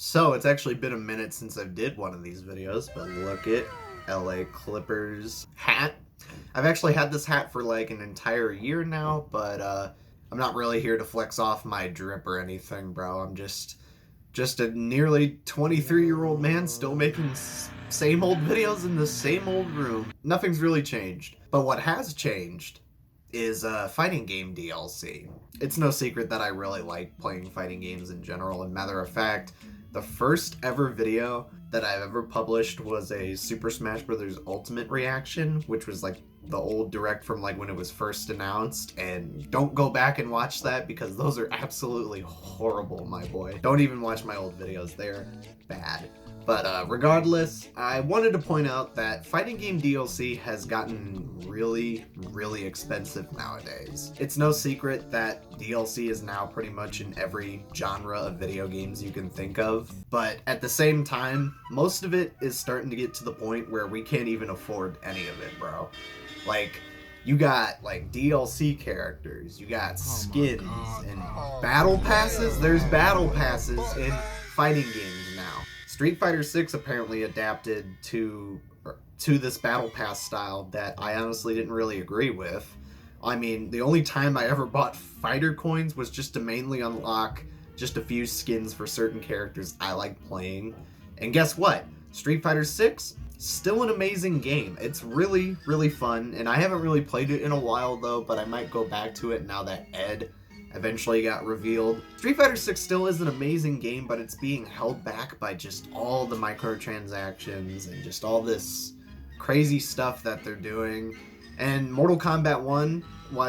So it's actually been a minute since I did one of these videos, but look at LA Clippers hat. I've actually had this hat for like an entire year now, but I'm not really here to flex off my drip or anything, bro. I'm just a nearly 23-year-old man still making same old videos in the same old room. Nothing's really changed. But what has changed is fighting game DLC. It's no secret that I really like playing fighting games in general, and matter of fact, the first ever video that I've ever published was a Super Smash Bros. Ultimate reaction, which was like the old direct from like when it was first announced, and don't go back and watch that because those are absolutely horrible, my boy. Don't even watch my old videos, they're bad. But regardless, I wanted to point out that fighting game DLC has gotten really, really expensive nowadays. It's no secret that DLC is now pretty much in every genre of video games you can think of, but at the same time, most of it is starting to get to the point where we can't even afford any of it, bro. Like, you got like DLC characters, you got skins, and battle passes. There's battle passes in fighting games now. Street Fighter 6 apparently adapted to this battle pass style that I honestly didn't really agree with. I mean, the only time I ever bought fighter coins was just to mainly unlock just a few skins for certain characters I like playing. And guess what? Street Fighter 6, still an amazing game. It's really, really fun, and I haven't really played it in a while though, but I might go back to it now that Ed eventually got revealed. Street Fighter 6 still is an amazing game, but it's being held back by just all the microtransactions and just all this crazy stuff that they're doing. And Mortal Kombat 1,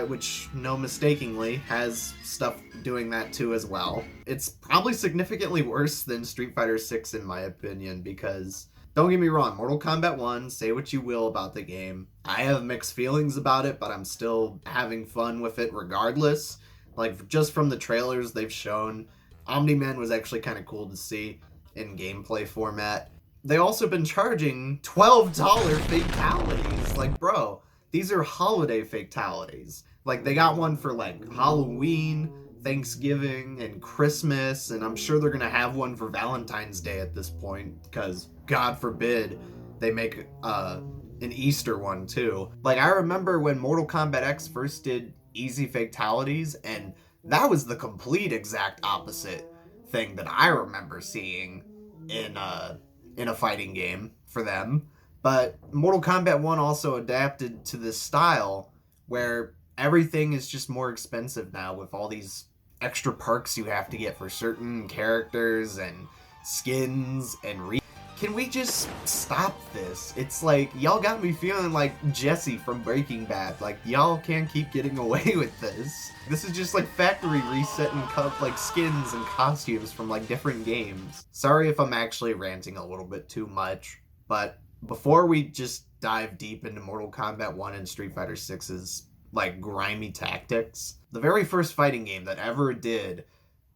which no mistakenly has stuff doing that too as well. It's probably significantly worse than Street Fighter 6 in my opinion, because don't get me wrong, Mortal Kombat 1, say what you will about the game. I have mixed feelings about it, but I'm still having fun with it regardless. Like, just from the trailers they've shown, Omni-Man was actually kind of cool to see in gameplay format. They also been charging $12 fatalities. Like, bro, these are holiday fatalities. Like, they got one for, like, Halloween, Thanksgiving, and Christmas, and I'm sure they're gonna have one for Valentine's Day at this point, because, God forbid, they make an Easter one, too. Like, I remember when Mortal Kombat X first did easy fatalities, and that was the complete exact opposite thing that I remember seeing in a fighting game for them. But Mortal Kombat 1 also adapted to this style where everything is just more expensive now with all these extra perks you have to get for certain characters and skins and Can we just stop this? It's like, y'all got me feeling like Jesse from Breaking Bad. Like, y'all can't keep getting away with this. This is just like factory resetting like skins and costumes from like different games. Sorry if I'm actually ranting a little bit too much, but before we just dive deep into Mortal Kombat 1 and Street Fighter 6's like grimy tactics, the very first fighting game that ever did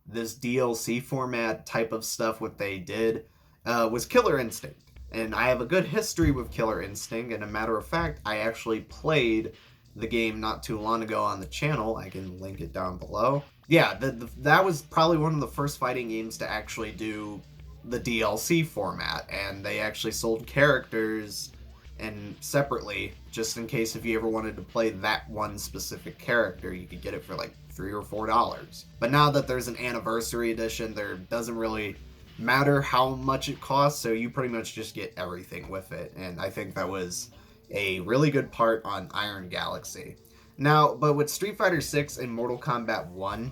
this DLC format type of stuff, what they did, was Killer Instinct. And I have a good history with Killer Instinct, and a matter of fact, I actually played the game not too long ago on the channel. I can link it down below. Yeah, that was probably one of the first fighting games to actually do the DLC format, and they actually sold characters and separately, just in case if you ever wanted to play that one specific character, you could get it for like $3 or $4. But now that there's an anniversary edition, there doesn't really matter how much it costs, so you pretty much just get everything with it, and I think that was a really good part on Iron Galaxy. Now, but with Street Fighter 6 and Mortal Kombat 1,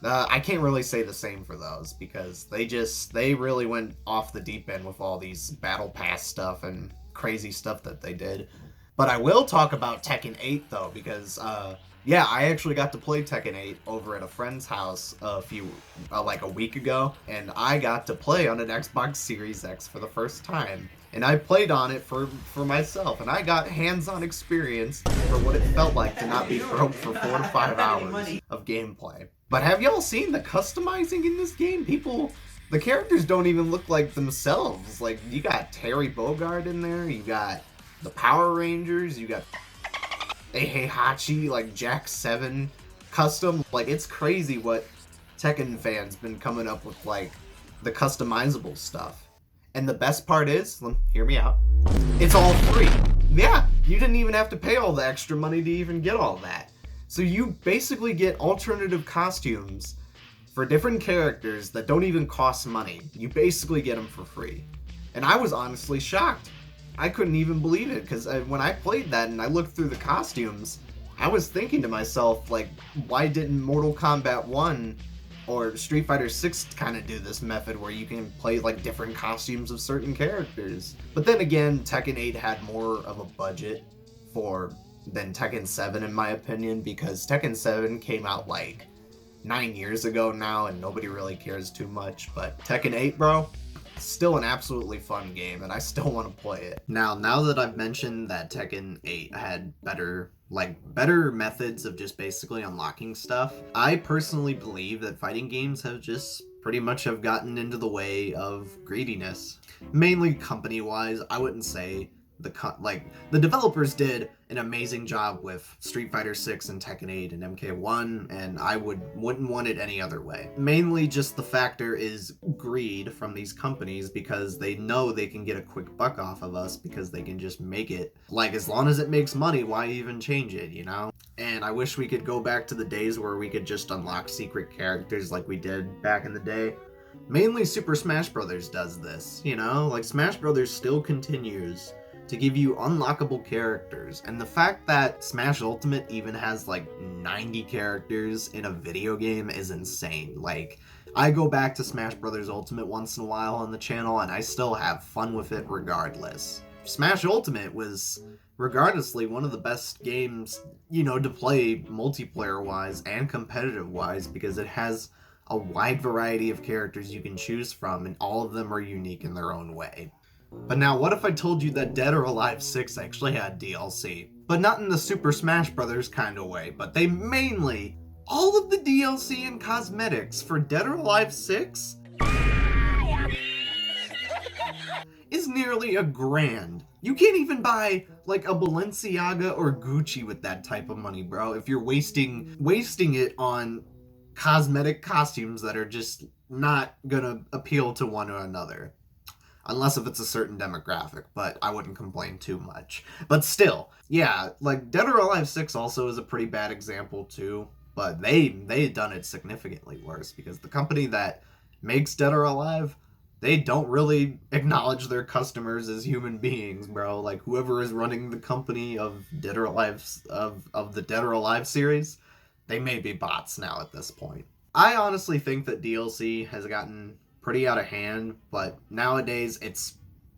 I can't really say the same for those, because they really went off the deep end with all these battle pass stuff and crazy stuff that they did. But I will talk about Tekken 8 though, because yeah, I actually got to play Tekken 8 over at a friend's house like a week ago, and I got to play on an Xbox Series X for the first time. And I played on it for myself, and I got hands-on experience for what it felt like to not be broke for 4 to 5 hours of gameplay. But have y'all seen the customizing in this game? The characters don't even look like themselves. Like, you got Terry Bogard in there, you got the Power Rangers, you got a Heihachi, like, Jack 7 custom. Like, it's crazy what Tekken fans been coming up with, like, the customizable stuff. And the best part is, hear me out, it's all free. Yeah, you didn't even have to pay all the extra money to even get all that. So you basically get alternative costumes for different characters that don't even cost money. You basically get them for free. And I was honestly shocked. I couldn't even believe it, because when I played that and I looked through the costumes, I was thinking to myself, like, why didn't Mortal Kombat 1 or Street Fighter 6 kind of do this method where you can play like different costumes of certain characters? But then again, Tekken 8 had more of a budget than Tekken 7 in my opinion, because Tekken 7 came out like 9 years ago now and nobody really cares too much. But Tekken 8, bro, still an absolutely fun game, and I still want to play it. Now that I've mentioned that Tekken 8 had better methods of just basically unlocking stuff, I personally believe that fighting games have just pretty much have gotten into the way of greediness. Mainly company-wise. I wouldn't say the developers did an amazing job with Street Fighter 6 and Tekken 8 and MK1, and I wouldn't want it any other way. Mainly just the factor is greed from these companies, because they know they can get a quick buck off of us because they can just make it. Like, as long as it makes money, why even change it, you know? And I wish we could go back to the days where we could just unlock secret characters like we did back in the day. Mainly Super Smash Bros. Does this, you know? Like, Smash Bros. Still continues to give you unlockable characters, and the fact that Smash Ultimate even has like 90 characters in a video game is insane. Like, I go back to Smash Bros. Ultimate once in a while on the channel and I still have fun with it regardless. Smash Ultimate was regardlessly one of the best games, you know, to play multiplayer wise and competitive wise, because it has a wide variety of characters you can choose from, and all of them are unique in their own way. But now, what if I told you that Dead or Alive 6 actually had DLC? But not in the Super Smash Bros. Kind of way, but they mainly, all of the DLC and cosmetics for Dead or Alive 6 is nearly $1,000. You can't even buy like a Balenciaga or Gucci with that type of money, bro, if you're wasting it on cosmetic costumes that are just not gonna appeal to one or another. Unless if it's a certain demographic, but I wouldn't complain too much. But still, yeah, like Dead or Alive 6 also is a pretty bad example too, but they had done it significantly worse, because the company that makes Dead or Alive, they don't really acknowledge their customers as human beings, bro. Like, whoever is running the company of Dead or Alive, of the Dead or Alive series, they may be bots now at this point. I honestly think that DLC has gotten pretty out of hand, but nowadays it's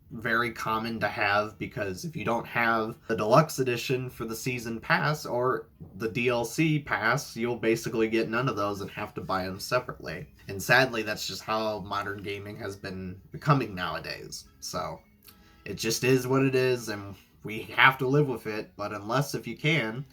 very common to have, because if you don't have the deluxe edition for the season pass or the DLC pass, you'll basically get none of those and have to buy them separately. And sadly, that's just how modern gaming has been becoming nowadays. So it just is what it is, and we have to live with it. But if you can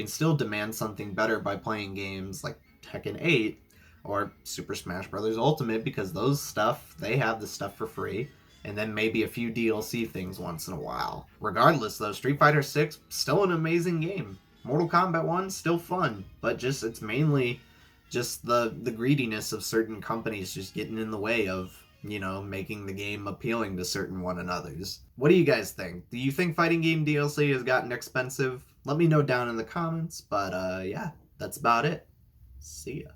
still demand something better by playing games like Tekken 8 or Super Smash Bros. Ultimate, because they have the stuff for free, and then maybe a few DLC things once in a while. Regardless though, Street Fighter 6, still an amazing game. Mortal Kombat 1, still fun, but it's mainly just the greediness of certain companies just getting in the way of, you know, making the game appealing to certain one another's. What do you guys think? Do you think fighting game DLC has gotten expensive? Let me know down in the comments, but yeah, that's about it. See ya.